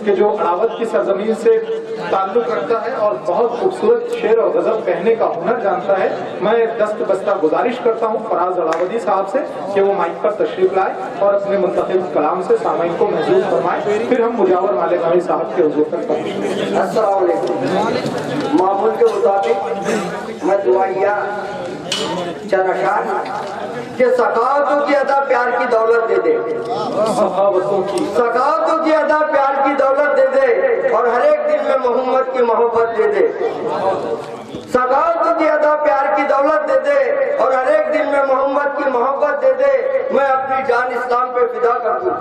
کہ جو اڑاوت کی سرزمین سے تعلق رکھتا ہے اور بہت خوبصورت شعر اور غزل کہنے کا ہنر جانتا ہے، میں دست بستہ گزارش کرتا ہوں فراز اڑاودی صاحب سے کہ وہ مائک پر تشریف لائے اور اپنے منتخب کلام سے سامعین کو محظوظ فرمائے، پھر ہم مجاور مالک غنی صاحب کے حضور تک پہنچیں گے۔ السلام علیکم۔ معمول کے مطابق میں دعائیا چرشان کہ سخاوتوں کی ادا پیار کی دولت دے دے، سخاوتوں کی ادا پیار کی دولت دے دے اور ہر ایک دل میں محمد کی محبت دے دے، سخاوتوں کی ادا پیار کی دولت دے دے اور ہر ایک دل میں محمد کی محبت دے دے۔ میں اپنی جان اسلام پہ فدا کر دوں،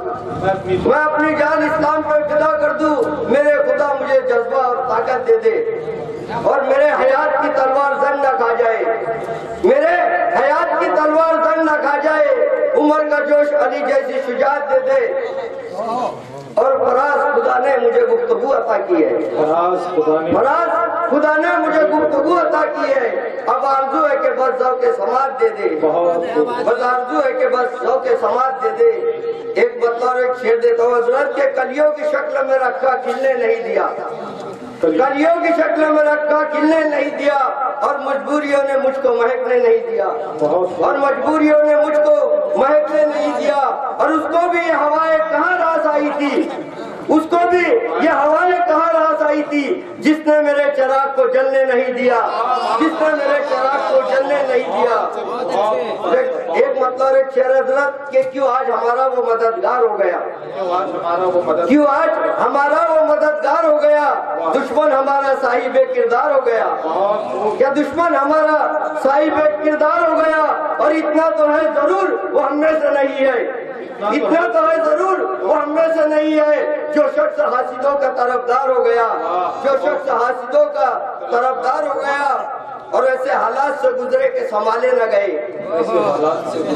میں اپنی جان اسلام پہ فدا کر دوں، میرے خدا مجھے جذبہ اور طاقت دے دے اور میرے حیات کی تلوار زنگ نہ کھا جائے، میرے حیات کی تلوار زنگ نہ کھا جائے، عمر کا جوش علی جیسی شجاعت دے دے اور فراز خدا نے مجھے گفتگو عطا کی ہے، فراز خدا نے مجھے گفتگو عطا کی ہے۔ اب آرزو ہے کہ بس ذوق سماعت دے دے، بس آرزو ہے کہ بس ذوق سماعت دے دے۔ ایک بطور ایک شعر دیتا ہوں حضرت کہ کلیوں کی شکل میں رکھا کھلنے نہیں دیا، کلیوں کی شکل میں رکھا کھلنے نہیں دیا اور مجبوریوں نے مجھ کو مہکنے نہیں دیا، اور مجبوریوں نے مجھ کو مہکنے نہیں دیا، اور اس کو بھی یہ ہوائیں کہاں راس آئی تھی، اس کو بھی یہ ہوائیں کہاں راس آئی تھی جس نے میرے چراغ کو جلنے نہیں دیا، جس نے میرے چراغ کو جلنے نہیں دیا۔ ایک مطلب ایک شعر حضرت کہ کیوں آج ہمارا وہ مددگار ہو گیا، کیوں آج ہمارا وہ مددگار ہو گیا، دشمن ہمارا صاحب کردار ہو گیا، کیا دشمن ہمارا صاحب کردار ہو گیا، اور اتنا تو ہے ضرور وہ ہم میں سے نہیں ہے، اتنا تو ہے ضرور وہ ہم میں سے نہیں ہے، جو شخص حاسدوں کا طرفدار ہو گیا، جو شخص حاسدوں کا طرفدار ہو گیا اور ایسے حالات سے گزرے کہ سنبھالے نہ گئے،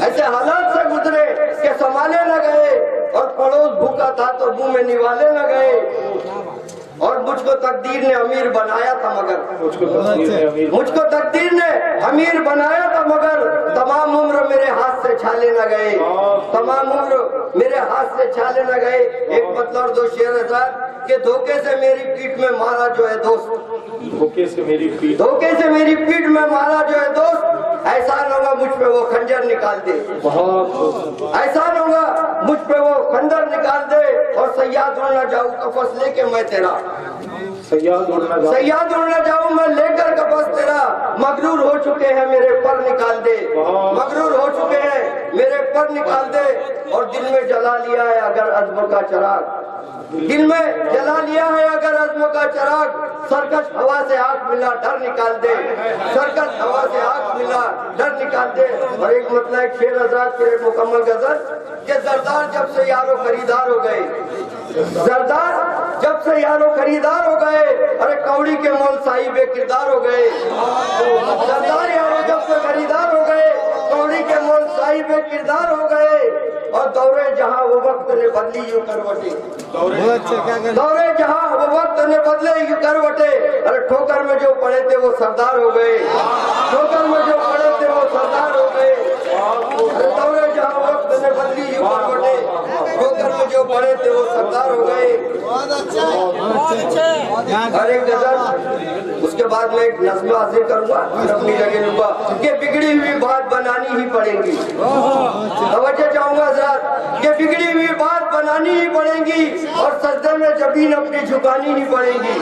ایسے حالات سے گزرے کہ سنبھالے نہ گئے، اور پڑوس بھوکا تھا تو منہ میں نوالے نہ گئے، اور مجھ کو تقدیر نے امیر بنایا تھا مگر، مجھ کو تقدیر نے امیر بنایا تھا مگر تمام عمر میرے ہاتھ سے چھالے نہ گئے، تمام عمر میرے ہاتھ سے چھالے نہ گئے۔ ایک مطلب دو شعر حضرت کہ دھوکے سے میری پیٹ میں مارا جو ہے دوست، دھوکے سے میری پیٹ، دھوکے سے میری پیٹ میں مارا جو ہے دوست، احسان ہوگا مجھ پہ وہ خنجر نکال دے، احسان ہوگا مجھ پہ وہ خنجر نکال دے، اور سیاد اڑنا جاؤں قفس لے کے میں تیرا، سیاد اڑنا جاؤں میں لے کر قفس تیرا، مغرور ہو چکے ہیں میرے پر نکال دے، مغرور ہو چکے ہیں میرے پر نکال دے، اور دل میں جلا لیا ہے اگر عزم کا چراغ، دل میں جلا لیا ہے اگر عزم کا چراغ، سرکش ہوا سے آنکھ ملا ڈر نکال دے، سرکش ہوا سے آنکھ ملا ڈر نکال دے۔ اور ایک مطلب ایک شعر آزاد کے مکمل غزل کہ زردار جب سے یارو خریدار ہو گئے، زردار جب سے یارو خریدار ہو گئے، ارے کوڑی کے مول صاحب کردار ہو گئے، زردار یارو جب سے خریدار ہو گئے، کوڑی کے مول صاحب کردار ہو گئے، اور دورے جہاں وہ وقت نے بدلی یوں کروٹیں، دورے جہاں وہ وقت نے بدلے یوں کروٹے، ارے ٹھوکر میں جو پڑے تھے وہ سردار ہو گئے، ٹھوکر میں جو پڑے تھے وہ سردار ہو گئے، دورے جہاں وقت نے بدلی یوں کروٹے، ٹھوکر میں جو پڑے تھے وہ سردار ہو گئے۔ اور ایک غزل اس کے بعد میں ایک نظم حاصل کروں گا پھر اپنی جگہ لوں گا کہ بگڑی ہوئی بات بنانی ہی پڑے گی، توجہ چاہوں گا حضرات کہ بگڑی ہوئی بات بنانی ہی پڑے گی اور سجدے میں جبین اپنی جھکانی ہی پڑے گی،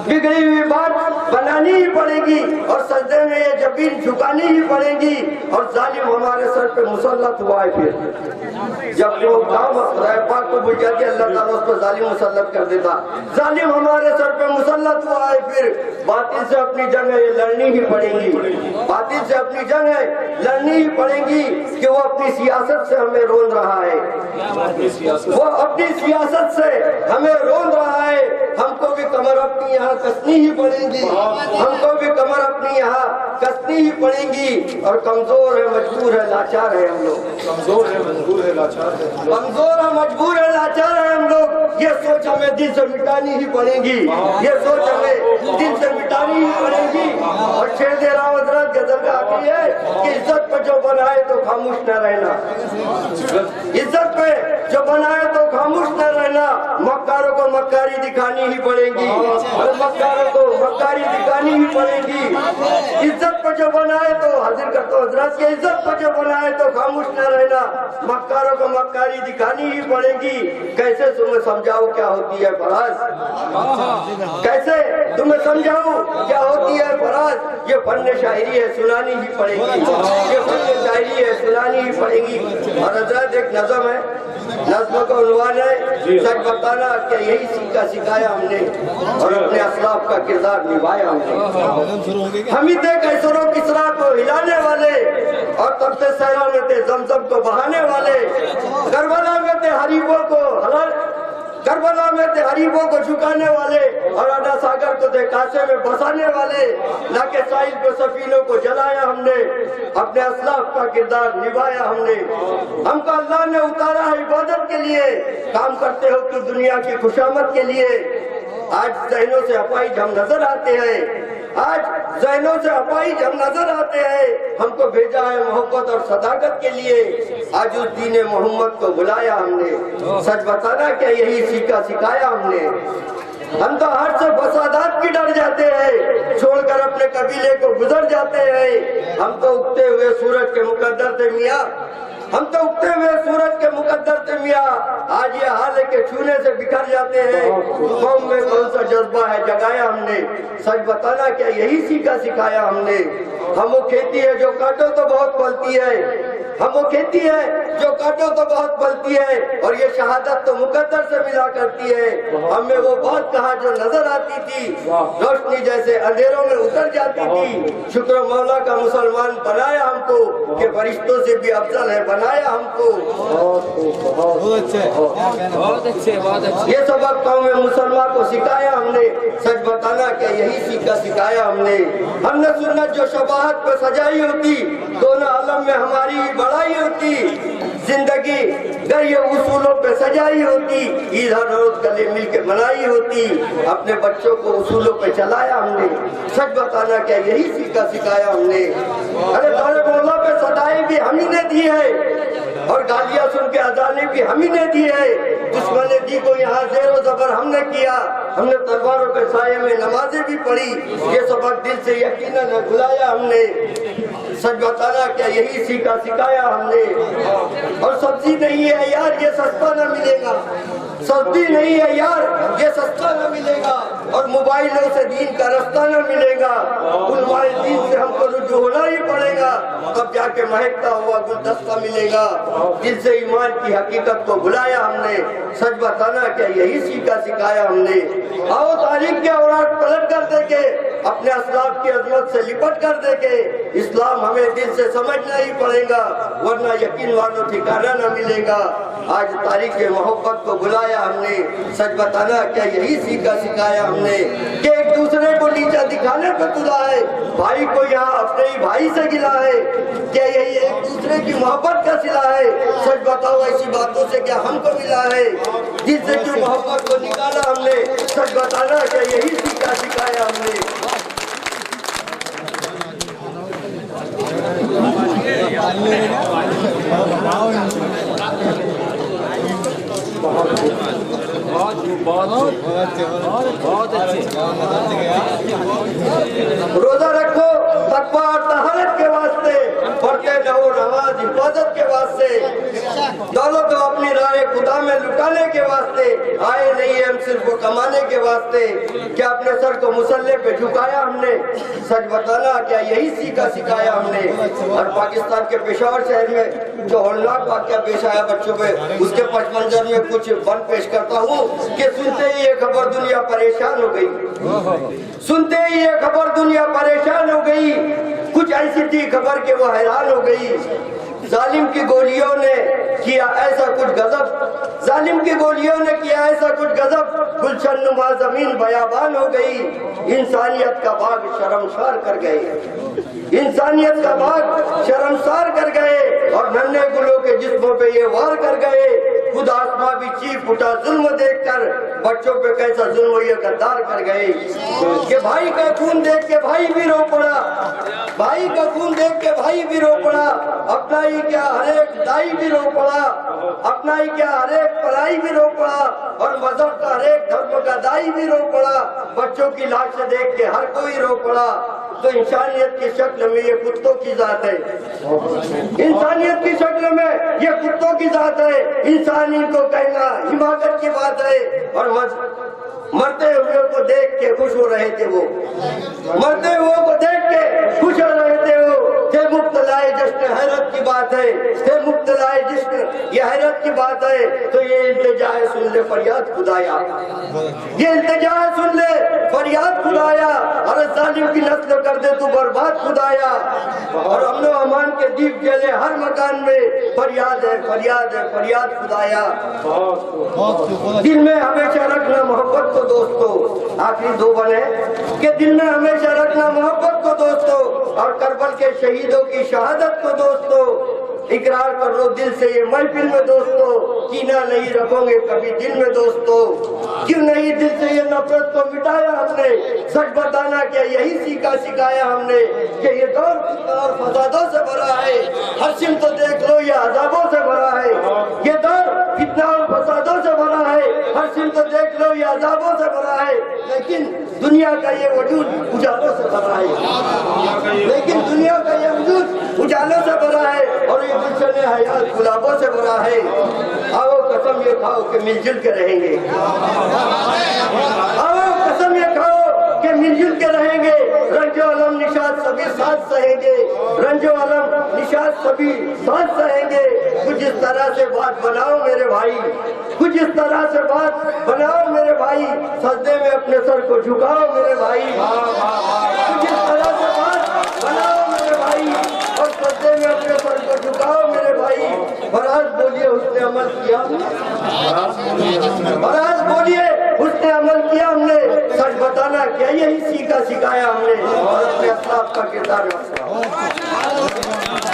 بگڑی ہوئی بات بنانی ہی پڑے گی اور سجدے میں یہ جبین جھکانی ہی پڑے گی، اور ظالم ہمارے سر پہ مسلط ہوا ہے، پھر جب وہ کام خدائے پاک کو بجھا کے اللہ تعالیٰ اس پر ظالم مسلط کر دیتا، ظالم ہمارے سر پہ مسلط ہوا ہے، پھر باطل سے اپنی جنگ ہے یہ لڑنی ہی پڑے گی، باطل سے اپنی جنگ ہے لڑنی ہی پڑے گی، کہ وہ اپنی سیاست سے ہمیں روند رہا ہے، وہ اپنی سیاست سے ہمیں روند رہا ہے، ہم کو بھی کمر اپنی یہاں کسنی ہی پڑے گی، ہم کو بھی کمر اپنی یہاں کسنی ہی پڑے گی، اور کمزور ہے مجبور ہے لاچار ہے ہم لوگ، کمزور ہے مجبور ہے لاچار ہے، کمزور ہے مجبور ہے لاچار ہے ہم لوگ، یہ سوچ ہمیں دل سے مٹانی ہی پڑے گی، یہ سوچ ہمیں دل سے مٹانی ہی پڑے گی۔ اور شعر دے رہا ہوں حضرت غزل کا آخری ہے کہ عزت پہ جو بنائے تو خاموش نہ رہنا، عزت پہ जो बनाए तो खामोश न रहना, मक्कारों को मक्कारी दिखानी ही पड़ेगी, और मक्कारों को मक्कारी दिखानी ही पड़ेगी। इज्जत पर जो बनाए तो हाजिर करता हूं हजरत की इज्जत पर जो बनाए तो खामोश न रहना, मक्कारों को मक्कारी दिखानी ही पड़ेगी। कैसे तुम्हें समझाऊं क्या होती है फराज, कैसे तुम्हें समझाऊं क्या होती है फराज। ये फन शायरी है सुनानी ही पड़ेगी, ये फन शायरी है सुनानी ही पड़ेगी। और हजरत एक नज़म है, नज़्म का उन्वान है सच बताना, क्या यही सीखा सिखाया हमने और अपने असलाफ का किरदार निभाया हमने। हम ही थे कैसरों किसरा को हिलाने वाले, और तब से सहरा में थे जमजम को बहाने वाले। करबला में थे हरीबों को करबला में थे हरीबों को झुकाने वाले, और अना सागर को थे कासे में बसाने वाले। लाके साहिल को सफीनों को जलाया हमने, अपने असलाफ का किरदार निभाया हमने। हमको अल्लाह ने उतारा है इबादत के लिए, काम करते हो तो दुनिया की खुशामद के लिए। आज जहनों से अपाइज हम नजर आते हैं, आज जहनों से अपाइज हम नजर आते हैं। हमको भेजा है मोहब्बत और सदाकत के लिए, आज उस दीन मोहम्मद को बुलाया हमने। सच बताना क्या यही सीखा सिखाया हमने। हम तो हर से फसादात की डर जाते हैं, छोड़कर अपने कबीले को गुजर जाते हैं। हम तो उगते हुए सूरज के मुकद्दर थे मियाँ, हम तो उगते हुए सूरज के मुकद्दर थे मियाँ, आज ये हाल है कि छूने से बिखर जाते हैं। कौम में कौन सा जज्बा है जगाया हमने। सच बताना क्या यही सीखा सिखाया हमने। हम वो खेती है जो काटो तो बहुत फलती है, हम वो खेती है जो काटो तो बहुत फलती है, और ये शहादत तो मुकद्दर से मिला करती है। हमें वो बात कहा जो नजर आती थी, रोशनी जैसे अंधेरों में उतर जाती थी। शुक्र मौला का मुसलमान बनाया हमको, कि फरिश्तों से भी अफजल है बनाया हमको। बहुत अच्छे, बहुत अच्छे, बहुत अच्छे। ये सबक कौम मुसलमान को सिखाया हमने। सच बताना क्या यही सीखा सिखाया हमने। हमने सुन्नत जो शबाहत पे सजाई होती, दोनों आलम में हमारी बड़ाई होती। जिंदगी अगर ये उसूलों पे सजाई होती, ईद हर रोज गले मिल के मनाई होती। अपने बच्चों को उसूलों पे चलाया हमने। सच बताना क्या यही सीखा सिखाया हमने। अरे तारे मौला पे सदाई भी हम ही ने दी है, और गालियां सुन के अजाने भी हम ही ने दी है। दुश्मन दी को यहाँ जेरो जबर हमने किया, हमने तलवारों के साये में नमाजें भी पढ़ी। ये सबक दिल से यकीनन भुलाया हमने। सच बताना क्या यही सीखा सिखाया हमने। और सब्जी नहीं है यार ये सस्ता न मिलेगा, सब्जी नहीं है यार ये सस्ता न मिलेगा, और मोबाइलों से दीन का रास्ता न मिलेगा। उलमाए दीन से हमको रुजू होना ही पड़ेगा, तब जाके महकता हुआ गुलदस्ता मिलेगा। दिल से ईमान की हकीकत को भुलाया हमने। सच बताना क्या यही सीखा सिखाया हमने। आओ तारीख के औरात पलट कर देके, अपने असलाफ की अजमत से लिपट कर देके, इस्लाम हमें दिल से समझना ही पड़ेगा, वरना यकीन वालों ठिकाना न मिलेगा। आज तारीख के मोहब्बत को बुलाया हमने। सच बताना क्या यही सीखा सिखाया हमने, कि एक दूसरे को नीचा दिखाने पर तुला है, भाई को यहाँ अपने ही भाई से गिला है। क्या यही एक दूसरे की मोहब्बत का सिला है। सच बताओ ऐसी बातों से क्या हमको मिला है, जिससे जो मोहब्बत को निकाला हमने। सच बताना क्या यही सीखा सिखाया हमने। बहुत अच्छे। रोजा रखो तकवा और तहरत के वास्ते, पढ़ते रहो नमाज हिफाजत के वास्ते। दौलत को अपनी राह खुदा में लुटाने के वास्ते आए नहीं हम सिर्फ कमाने के वास्ते। क्या अपने सर को मुसल्ले पे झुकाया हमने। सच बताना क्या यही सीखा सिखाया हमने। और पाकिस्तान के पेशावर शहर में जो होलनाक वाक़या पेश आया बच्चों पे, उसके पच मंजर में कुछ बन पेश करता हूँ कि सुनते ही ये खबर दुनिया परेशान हो गई, सुनते ही ये खबर दुनिया परेशान हो गई। कुछ ऐसी थी खबर के वो हैरान हो गई। जालिम की गोलियों ने किया ऐसा कुछ गजब, जालिम की गोलियों ने किया ऐसा कुछ गजब, गुलशन नुमा जमीन बयाबान हो गई। इंसानियत का बाग शर्मसार कर गए, इंसानियत का बाग शर्मसार कर गए, और नन्हे गुलों के जिस्मों पे ये वार कर गए। खुद आसमां भी चीख उठा जुल्म देखकर, बच्चों पे कैसा जुल्म ये गद्दार कर गए कि भाई का खून देख के भाई भी रो पड़ा, भाई का खून देख के भाई भी रो पड़ा, अपना ही क्या हर एक दाई भी रो पड़ा, अपना ही क्या हर एक पराई भी रो पड़ा, और मजहब का हर एक धर्म का दाई भी रो पड़ा, बच्चों की लाश देख के हर कोई रो पड़ा। तो इंसानियत की शक्ल में ये कुत्तों की जात है, इंसानियत की शक्ल में ये कुत्तों की जात है। इंसानी को कहना हिमाकत की बात है। और मरते हुए को देख के खुश हो रहे थे वो, मरते हुए को देख के खुश हो रहे थे वो। थे मुब्तलाए जश्न हैरत की बात है, थे मुब्तलाए जश्न ये हैरत की बात है। तो ये इल्तिजा है सुन ले फरियाद खुदाया, ये इल्तिजा है सुन ले फरियाद खुदाया। अरे जालिम की नस्ल कर दे तू बर्बाद खुदाया। और अमन अमान के दीप जले हर मकान में, फरियाद है फरियाद है फरियाद खुदाया। दिल में हमेशा रखना मोहब्बत को दोस्तों, आखिरी दो बने कि दिल में हमेशा रखना मोहब्बत को दोस्तों, और करबल के शहीदों की शहादत को दोस्तों। इकरार कर लो दिल से ये महफिल में दोस्तों, कीना नहीं रखोगे कभी दिल में दोस्तों। क्यों नहीं दिल से ये नफरत को मिटाया हमने, सच बताना क्या यही सीखा सिखाया हमने कि ये दौर फितना और फसादों से भरा है। हर सिम तो देख लो ये अजाबों से भरा है, ये दौर फितना और फसादों से भरा है। हर सिम तो देख लो ये अजाबों से भरा है, लेकिन दुनिया का ये वजूद उजालों से भरा है, लेकिन दुनिया का ये वजूद उजालों से भरा है, और ये गुलशन हयात गुलाबों से भरा है। आओ कसम ये खाओ कि मिलजुल के रहेंगे, आओ कसम ये खाओ कि मिलजुल के रहेंगे। रंजो अलम निशात सभी साथ सहेंगे, रंजो अलम निशात सभी साथ सहेंगे। कुछ इस तरह से बात बनाओ मेरे भाई, कुछ इस तरह से बात बनाओ मेरे भाई, सजदे में अपने सर को झुकाओ मेरे भाई। कुछ इस तरह से बात बनाओ मेरे भाई, और सजदे में अपने सर को झुकाओ मेरे भाई। फराज बोलिए उसने अमल किया, फराज बोलिए उसने अमल किया हमने। सच बताना क्या यही सीखा सिखाया हमने, और अपने अखलाक का किरदार रखा।